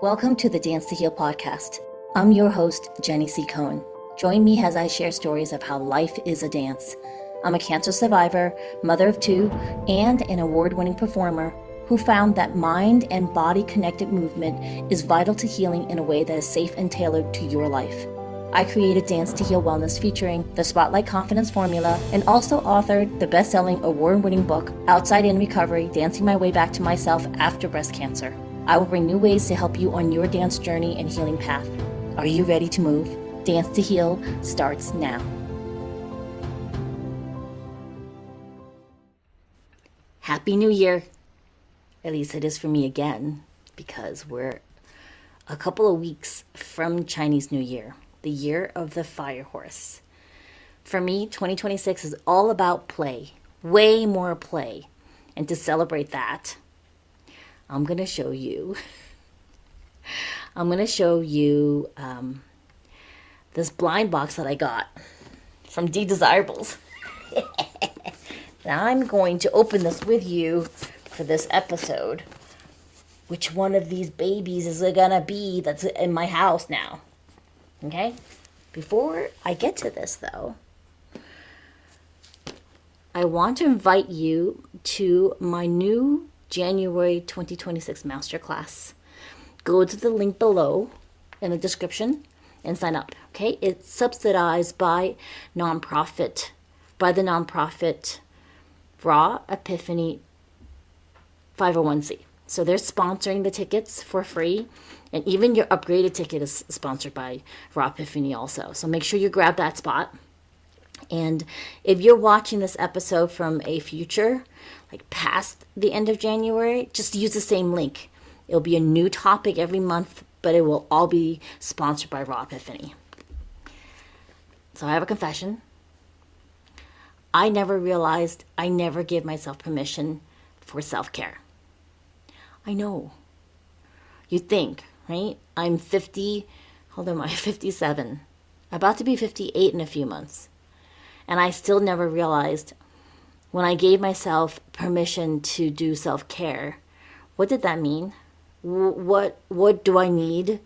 Welcome to the Dance to Heal podcast. I'm your host, Jenny C. Cohen. Join me as I share stories of how life is a dance. I'm a cancer survivor, mother of two, and an award-winning performer who found that mind and body connected movement is vital to healing in a way that is safe and tailored to your life. I created Dance to Heal Wellness featuring the Spotlight Confidence Formula and also authored the best-selling award-winning book, Outside In Recovery, Dancing My Way Back to Myself After Breast Cancer. I will bring new ways to help you on your dance journey and healing path. Are you ready to move? Dance to Heal starts now. Happy New Year. At least it is for me again, because we're a couple of weeks from Chinese New Year, the year of the fire horse. For me, 2026 is all about play, way more play. And to celebrate that, I'm going to show you this blind box that I got from D.Desirables. Now I'm going to open this with you for this episode. Which one of these babies is it going to be that's in my house now? Okay? Before I get to this, though, I want to invite you to my new January 2026 masterclass. Go to the link below in the description and sign up. Okay, it's subsidized by the nonprofit Raw Epiphany 501c. So they're sponsoring the tickets for free, and even your upgraded ticket is sponsored by Raw Epiphany also. So make sure you grab that spot. And if you're watching this episode from a future, like past the end of January, just use the same link. It'll be a new topic every month, but it will all be sponsored by Raw Epiphany. So I have a confession. I never realized I never gave myself permission for self-care. I know. You think, right? I'm 57. About to be 58 in a few months. And I still never realized when I gave myself permission to do self-care, what did that mean? What do I need?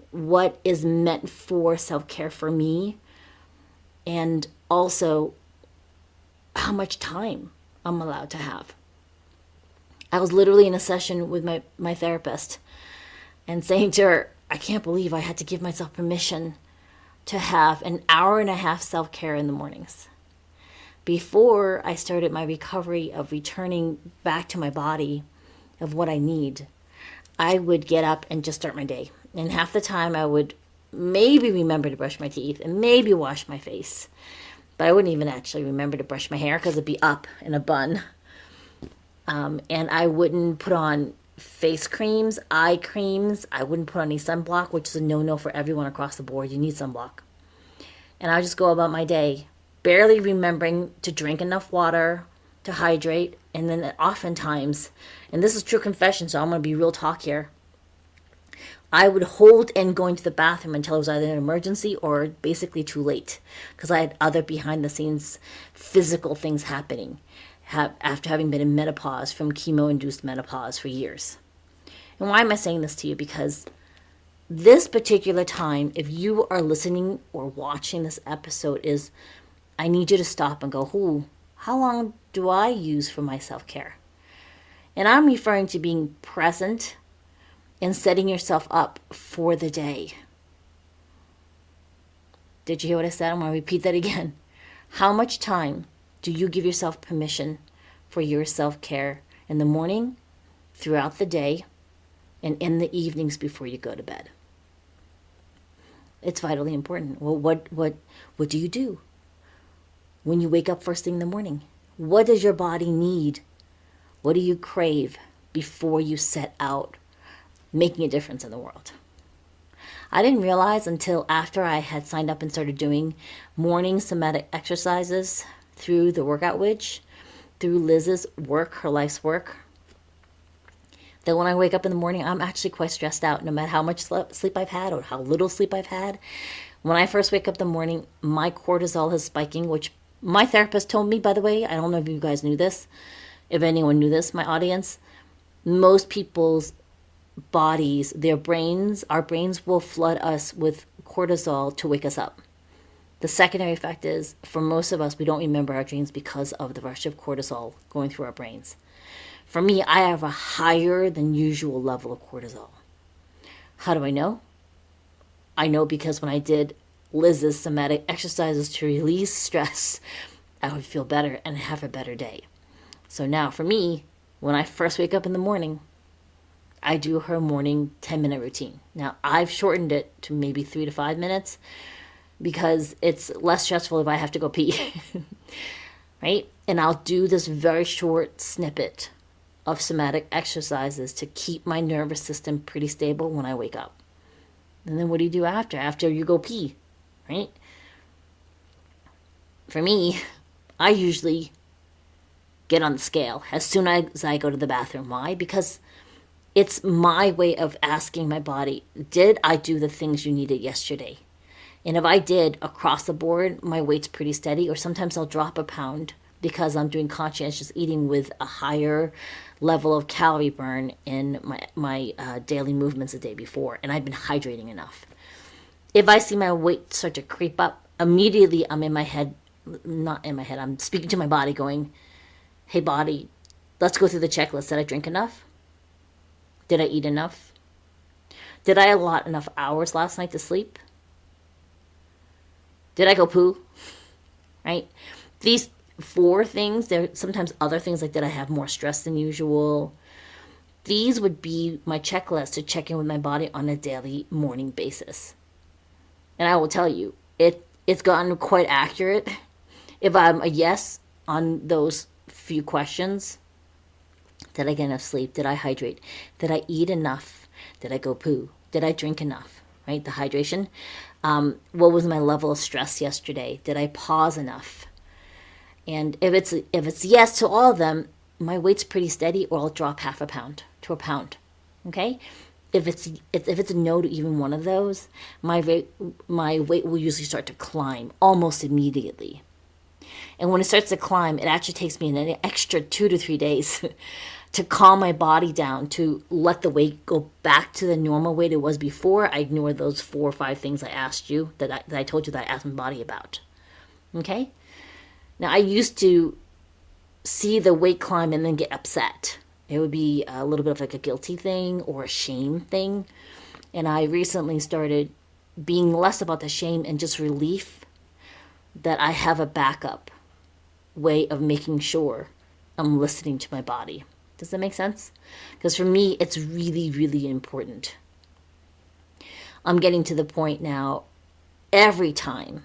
What is meant for self-care for me? And also, how much time I'm allowed to have. I was literally in a session with my therapist and saying to her, I can't believe I had to give myself permission to have an hour and a half self-care in the mornings. Before I started my recovery of returning back to my body of what I need, I would get up and just start my day. And half the time I would maybe remember to brush my teeth and maybe wash my face. But I wouldn't even actually remember to brush my hair because it'd be up in a bun. And I wouldn't put on face creams, eye creams. I wouldn't put on any sunblock, which is a no-no for everyone across the board. You need sunblock. And I would just go about my day, barely remembering to drink enough water, to hydrate. And then oftentimes, and this is true confession, so I'm going to be real talk here, I would hold in going to the bathroom until it was either an emergency or basically too late, because I had other behind-the-scenes physical things happening after having been in menopause, from chemo-induced menopause for years. And why am I saying this to you? Because this particular time, if you are listening or watching this episode, I need you to stop and go, how long do I use for my self-care? And I'm referring to being present and setting yourself up for the day. Did you hear what I said? I'm going to repeat that again. How much time do you give yourself permission for your self-care in the morning, throughout the day, and in the evenings before you go to bed? It's vitally important. Well, what do you do when you wake up first thing in the morning? What does your body need? What do you crave before you set out making a difference in the world? I didn't realize until after I had signed up and started doing morning somatic exercises through the Workout Witch, through Liz's work, her life's work, that when I wake up in the morning, I'm actually quite stressed out, no matter how much sleep I've had or how little sleep I've had. When I first wake up in the morning, my cortisol is spiking, which my therapist told me, by the way. I don't know if you guys knew this, if anyone knew this, my audience. Most people's bodies, our brains will flood us with cortisol to wake us up. The secondary effect is, for most of us, we don't remember our dreams because of the rush of cortisol going through our brains. For me, I have a higher than usual level of cortisol. How do I know? I know because when I did Liz's somatic exercises to release stress, I would feel better and have a better day. So now for me, when I first wake up in the morning, I do her morning 10-minute routine. Now I've shortened it to maybe 3 to 5 minutes because it's less stressful if I have to go pee, right? And I'll do this very short snippet of somatic exercises to keep my nervous system pretty stable when I wake up. And then what do you do after? After you go pee, right? For me, I usually get on the scale as soon as I go to the bathroom. Why? Because it's my way of asking my body, did I do the things you needed yesterday? And if I did, across the board, my weight's pretty steady, or sometimes I'll drop a pound because I'm doing conscientious eating with a higher level of calorie burn in my daily movements the day before, and I've been hydrating enough. If I see my weight start to creep up, immediately I'm I'm speaking to my body going, hey body, let's go through the checklist. Did I drink enough? Did I eat enough? Did I allot enough hours last night to sleep? Did I go poo? Right? These 4 things, there are sometimes other things like, did I have more stress than usual? These would be my checklist to check in with my body on a daily morning basis. And I will tell you, it's gotten quite accurate. If I'm a yes on those few questions, did I get enough sleep? Did I hydrate? Did I eat enough? Did I go poo? Did I drink enough? Right? The hydration. What was my level of stress yesterday? Did I pause enough? And if it's yes to all of them, my weight's pretty steady, or I'll drop half a pound to a pound. Okay? If it's a no to even one of those, my weight will usually start to climb almost immediately. And when it starts to climb, it actually takes me an extra 2 to 3 days to calm my body down, to let the weight go back to the normal weight it was before I ignored those 4 or 5 things I asked you, that I told you that I asked my body about. Okay? Now, I used to see the weight climb and then get upset. It would be a little bit of like a guilty thing or a shame thing. And I recently started being less about the shame and just relief that I have a backup way of making sure I'm listening to my body. Does that make sense? Because for me, it's really, really important. I'm getting to the point now, every time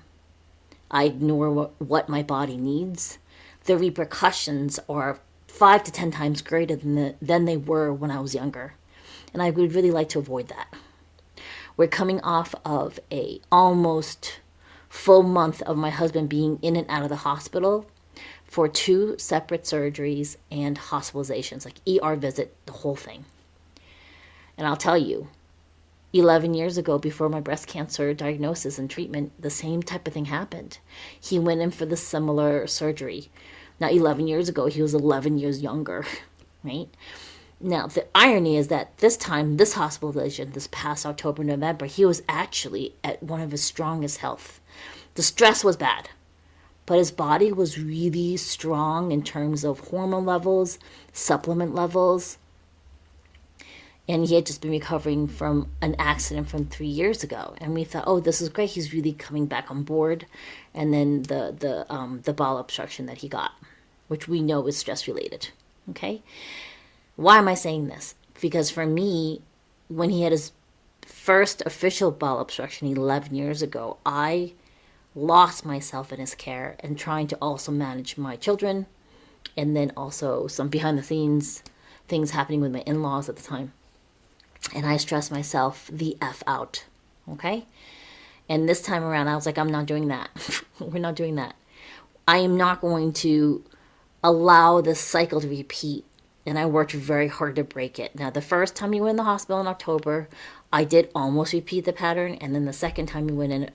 I ignore what my body needs, the repercussions are 5 to 10 times greater than they were when I was younger. And I would really like to avoid that. We're coming off of a almost full month of my husband being in and out of the hospital for 2 separate surgeries and hospitalizations, like ER visit, the whole thing. And I'll tell you, 11 years ago, before my breast cancer diagnosis and treatment, the same type of thing happened. He went in for the similar surgery. Now, 11 years ago, he was 11 years younger, right? Now, the irony is that this time, this hospitalization, this past October, November, he was actually at one of his strongest health. The stress was bad, but his body was really strong in terms of hormone levels, supplement levels. And he had just been recovering from an accident from 3 years ago. And we thought, oh, this is great. He's really coming back on board. And then the bowel obstruction that he got, which we know is stress-related. Okay? Why am I saying this? Because for me, when he had his first official bowel obstruction 11 years ago, I lost myself in his care and trying to also manage my children. And then also some behind-the-scenes things happening with my in-laws at the time. And I stressed myself the F out, okay? And this time around, I was like, I'm not doing that. We're not doing that. I am not going to allow this cycle to repeat. And I worked very hard to break it. Now, the first time you went in the hospital in October, I did almost repeat the pattern. And then the second time you went in,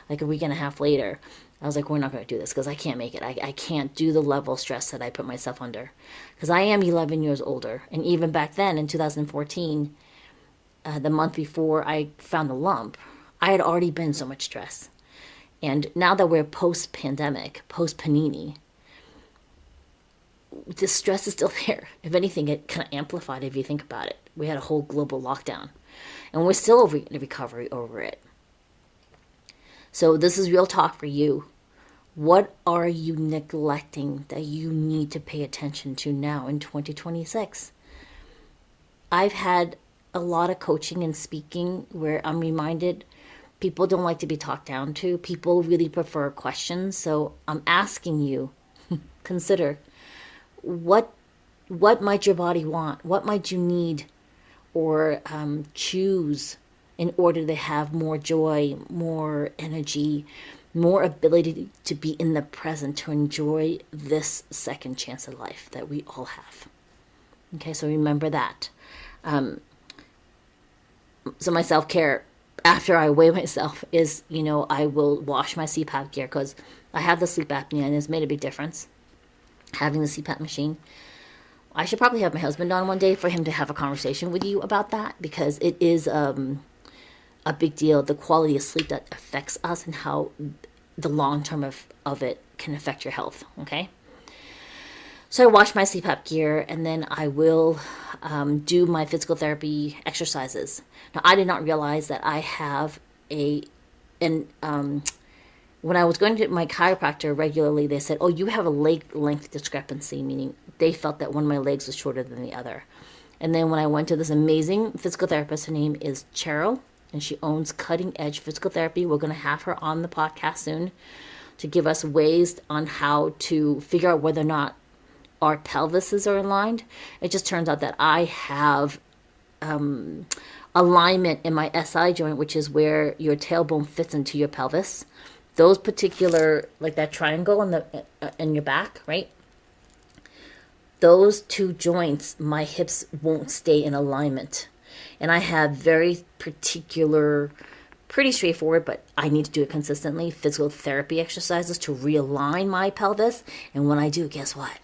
like a week and a half later, I was like, we're not going to do this because I can't make it. I can't do the level of stress that I put myself under. Because I am 11 years older. And even back then in 2014, the month before I found the lump, I had already been so much stress. And now that we're post-pandemic, post-panini, the stress is still there. If anything, it kind of amplified if you think about it. We had a whole global lockdown. And we're still in recovery over it. So this is real talk for you. What are you neglecting that you need to pay attention to now in 2026? I've had a lot of coaching and speaking where I'm reminded people don't like to be talked down to. People really prefer questions. So I'm asking you, consider what might your body want? What might you need or choose in order to have more joy, more energy, more ability to be in the present, to enjoy this second chance at life that we all have. Okay, so remember that. So my self-care after I weigh myself is, I will wash my CPAP gear because I have the sleep apnea and it's made a big difference having the CPAP machine. I should probably have my husband on one day for him to have a conversation with you about that, because it is a big deal, the quality of sleep that affects us and how the long term of it can affect your health, okay? So I wash my CPAP gear, and then I will do my physical therapy exercises. Now, I did not realize that I have when I was going to my chiropractor regularly, they said, oh, you have a leg length discrepancy, meaning they felt that one of my legs was shorter than the other. And then when I went to this amazing physical therapist, her name is Cheryl, and she owns Cutting Edge Physical Therapy. We're going to have her on the podcast soon to give us ways on how to figure out whether or not our pelvises are aligned. It just turns out that I have alignment in my SI joint, which is where your tailbone fits into your pelvis. Those particular, like that triangle in your back, right? Those two joints, my hips won't stay in alignment. And I have very particular, pretty straightforward, but I need to do it consistently, physical therapy exercises to realign my pelvis. And when I do, guess what?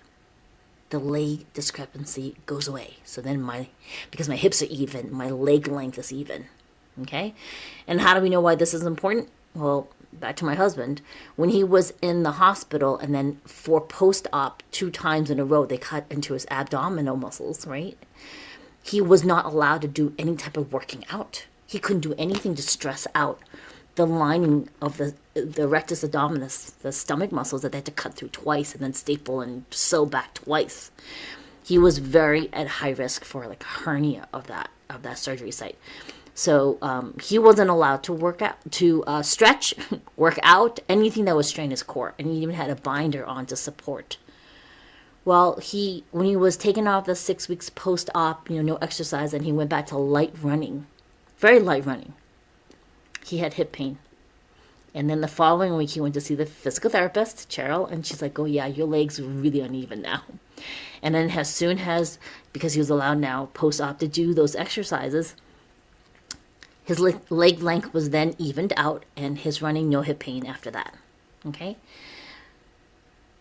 The leg discrepancy goes away. So then because my hips are even, my leg length is even. Okay? And how do we know why this is important? Well, back to my husband. When he was in the hospital, and then for post-op 2 times in a row, they cut into his abdominal muscles, right? He was not allowed to do any type of working out. He couldn't do anything to stress out the lining of the rectus abdominis, the stomach muscles that they had to cut through twice and then staple and sew back twice. He was very at high risk for like a hernia of that surgery site. So he wasn't allowed to work out, to stretch, work out, anything that would strain his core. And he even had a binder on to support. Well, when he was taken off the 6 weeks post-op, no exercise, and he went back to light running, very light running, he had hip pain. And then the following week, he went to see the physical therapist, Cheryl, and she's like, oh yeah, your leg's really uneven now. And then as soon as, because he was allowed now post-op to do those exercises, his leg length was then evened out, and his running, no hip pain after that. Okay?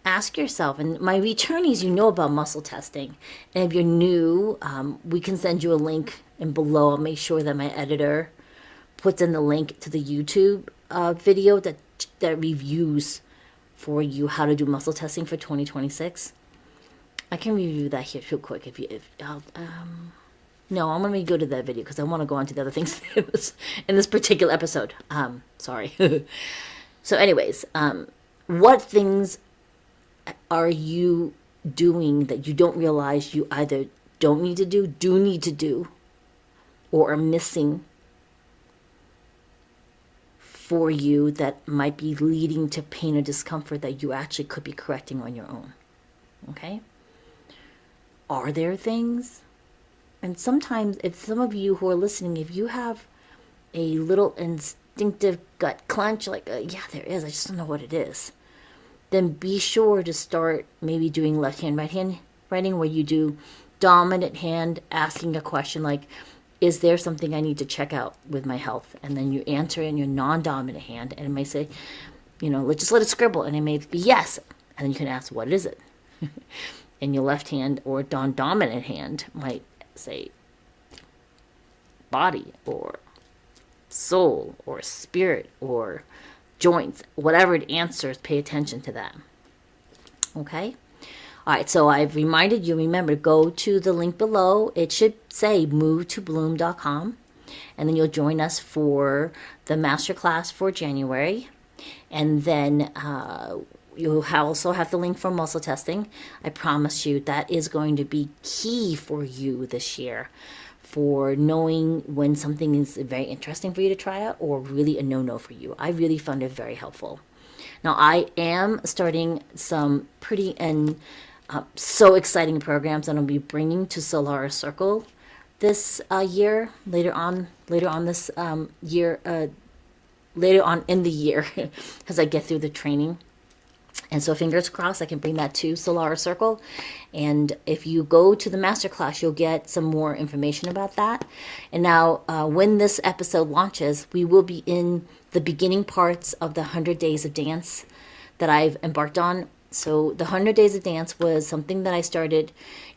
Ask yourself, and my returnees, about muscle testing. And if you're new, we can send you a link in below. I'll make sure that my editor puts in the link to the YouTube video that reviews for you how to do muscle testing for 2026. I can review that here real quick No, I'm going to go to that video because I want to go on to the other things in this particular episode. Sorry. So anyways, what things are you doing that you don't realize you either don't need to do need to do, or are missing for you that might be leading to pain or discomfort that you actually could be correcting on your own? Okay? Are there things? And sometimes, if some of you who are listening, if you have a little instinctive gut clench, like, yeah, there is, I just don't know what it is, then be sure to start maybe doing left hand, right hand writing, where you do dominant hand asking a question like, is there something I need to check out with my health? And then you answer in your non-dominant hand, and it may say, just let it scribble, and it may be yes. And then you can ask, what is it? And your left hand or dominant hand might say body or soul or spirit or joints. Whatever it answers, pay attention to that. Okay? All right, so I've reminded you, remember, go to the link below. It should say movetobloom.com. And then you'll join us for the masterclass for January. And then you'll also have the link for muscle testing. I promise you that is going to be key for you this year for knowing when something is very interesting for you to try out or really a no-no for you. I really found it very helpful. Now, I am starting some pretty and so exciting programs that I'll be bringing to Solar Circle this year, later on this year, later on in the year, as I get through the training. And so fingers crossed I can bring that to Solar Circle. And if you go to the masterclass, you'll get some more information about that. And now when this episode launches, we will be in the beginning parts of the 100 Days of Dance that I've embarked on. So the 100 Days of Dance was something that I started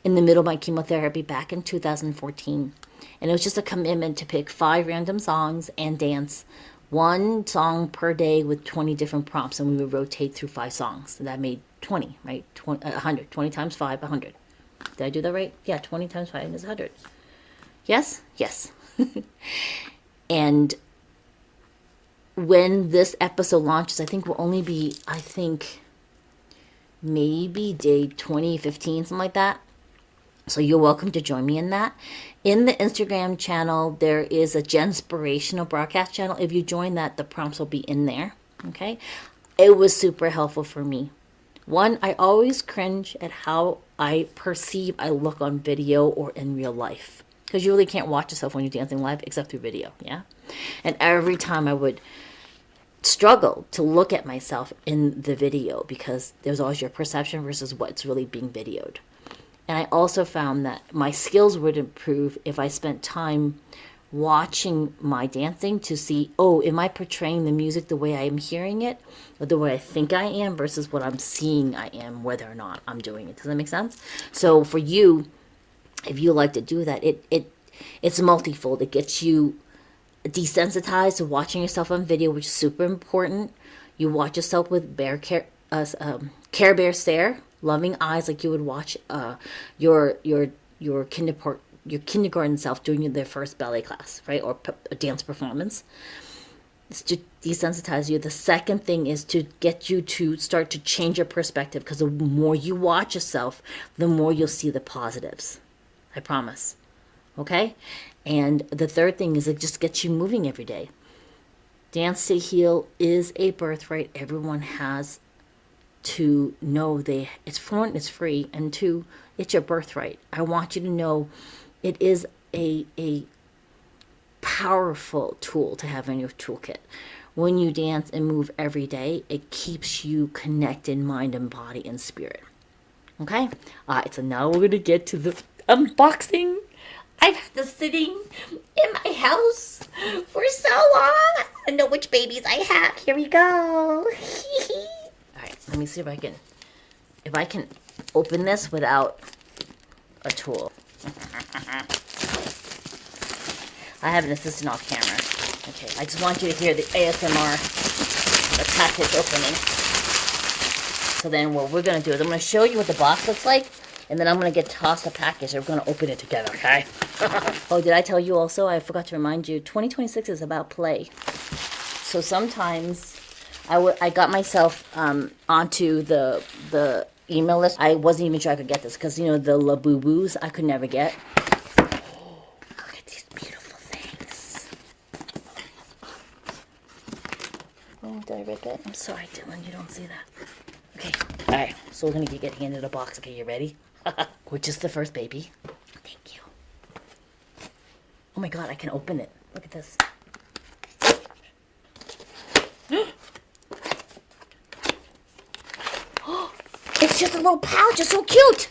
in the middle of my chemotherapy back in 2014. And it was just a commitment to pick 5 random songs and dance 1 song per day with 20 different prompts. And we would rotate through 5 songs. And that made 20, right? 100. 20 times 5, 100. Did I do that right? Yeah, 20 times 5 is 100. Yes? Yes. And when this episode launches, I think will only be, maybe day 20, 15, something like that. So you're welcome to join me in that. In the Instagram channel, there is a Genspirational broadcast channel. If you join that, the prompts will be in there. Okay? It was super helpful for me. One, I always cringe at how I perceive I look on video or in real life. Because you really can't watch yourself when you're dancing live except through video. Yeah? And every time I would struggle to look at myself in the video because there's always your perception versus what's really being videoed. And I also found that my skills would improve if I spent time watching my dancing to see, am I portraying the music the way I am hearing it or the way I think I am versus what I'm seeing I am, whether or not I'm doing it. Does that make sense? So for you, if you like to do that, it's multifold. It gets you desensitized to watching yourself on video, which is super important. You watch yourself with Care Bear stare, loving eyes, like you would watch your kindergarten self doing their first ballet class, right, or a dance performance. It's to desensitize you. The second thing is to get you to start to change your perspective, because the more you watch yourself, the more you'll see the positives. I promise. Okay? And the third thing is it just gets you moving every day. Dance to Heal is a birthright. Everyone has to know it's free, and 2, it's your birthright. I want you to know it is a powerful tool to have in your toolkit. When you dance and move every day, it keeps you connected, mind and body and spirit. Okay? All right, so now we're going to get to the unboxing. I've had this sitting in my house for so long. I know which babies I have. Here we go. All right, let me see if I can open this without a tool. I have an assistant off camera. Okay, I just want you to hear the ASMR, the package opening. So then what we're going to do is I'm going to show you what the box looks like, and then I'm going to get tossed a package, and we're going to open it together, okay? Oh, did I tell you also, I forgot to remind you, 2026 is about play. So sometimes I got myself onto the email list. I wasn't even sure I could get this, because, the Labubu's I could never get. Look at these beautiful things. Oh, did I rip it? I'm sorry, Dylan, you don't see that. Okay, all right, so we're going to get handed a box. Okay, you ready? We're just the first baby. Thank you. Oh my God, I can open it. Look at this. It's just a little pouch. It's so cute.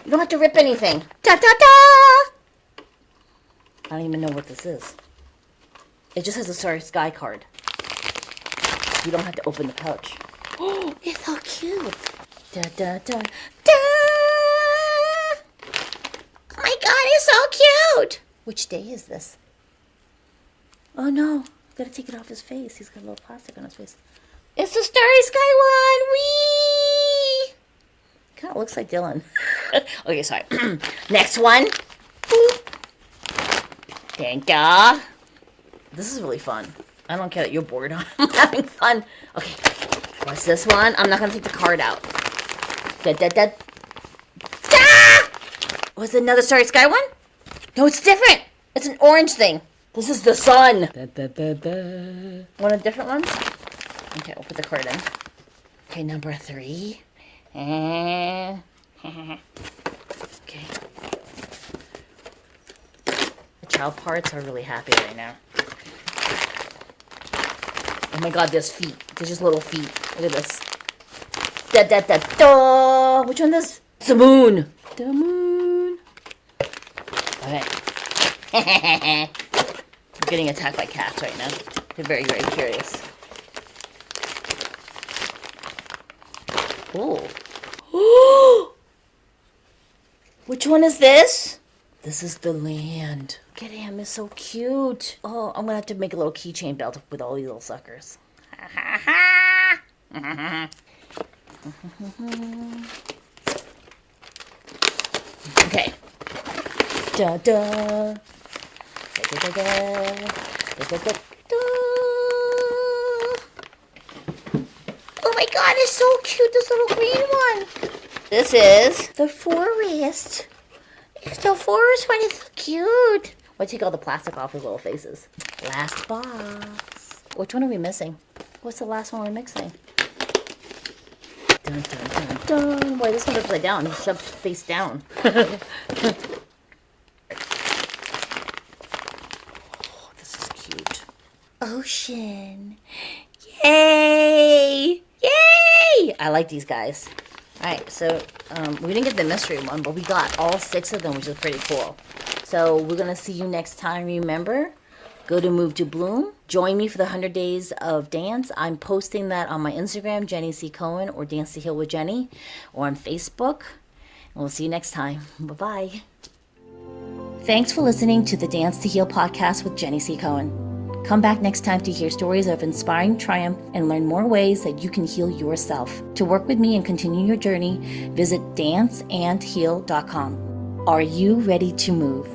You don't have to rip anything. Ta-ta-ta! I don't even know what this is. It just has a Starry Sky card. You don't have to open the pouch. Oh, it's so cute. Da, da, da, da. Oh my God, it's so cute. Which day is this? Oh no, I've got to take it off his face. He's got a little plastic on his face. It's the Starry Sky one. Whee! Kind of looks like Dylan. Okay, sorry. Next one. Thank ya. This is really fun. I don't care that you're bored. I'm having fun. Okay, what's this one? I'm not going to take the card out. Da, da, da. Da! Was it another Starry Sky one? No, it's different. It's an orange thing. This is the sun. Da, da, da, da. Want a different one? Okay, we'll put the card in. Okay, number 3. Okay. The child parts are really happy right now. Oh my God, there's feet. There's just little feet. Look at this. Da da da da. Which one is? It's the moon. The moon. Okay. I'm getting attacked by cats right now. They're very, very curious. Oh. Which one is this? This is the land. Look at him, it's so cute. Oh, I'm gonna have to make a little keychain belt with all these little suckers. Okay. Da da. Da da da da. Da da da da. Oh my God, it's so cute, this little green one. This is the forest. It's the forest one, it's so cute. I'll take all the plastic off his little faces. Last box. Which one are we missing? What's the last one we're mixing? Dun dun dun dun. Boy, this one's upside down. He's shoved face down. Oh, this is cute. Ocean. Yay! Yay! I like these guys. Alright, so we didn't get the mystery one, but we got all 6 of them, which is pretty cool. So we're going to see you next time. Remember, go to Move to Bloom. Join me for the 100 Days of Dance. I'm posting that on my Instagram, Jenny C. Cohen, or Dance to Heal with Jenny, or on Facebook. And we'll see you next time. Bye-bye. Thanks for listening to the Dance to Heal podcast with Jenny C. Cohen. Come back next time to hear stories of inspiring triumph and learn more ways that you can heal yourself. To work with me and continue your journey, visit danceandheal.com. Are you ready to move?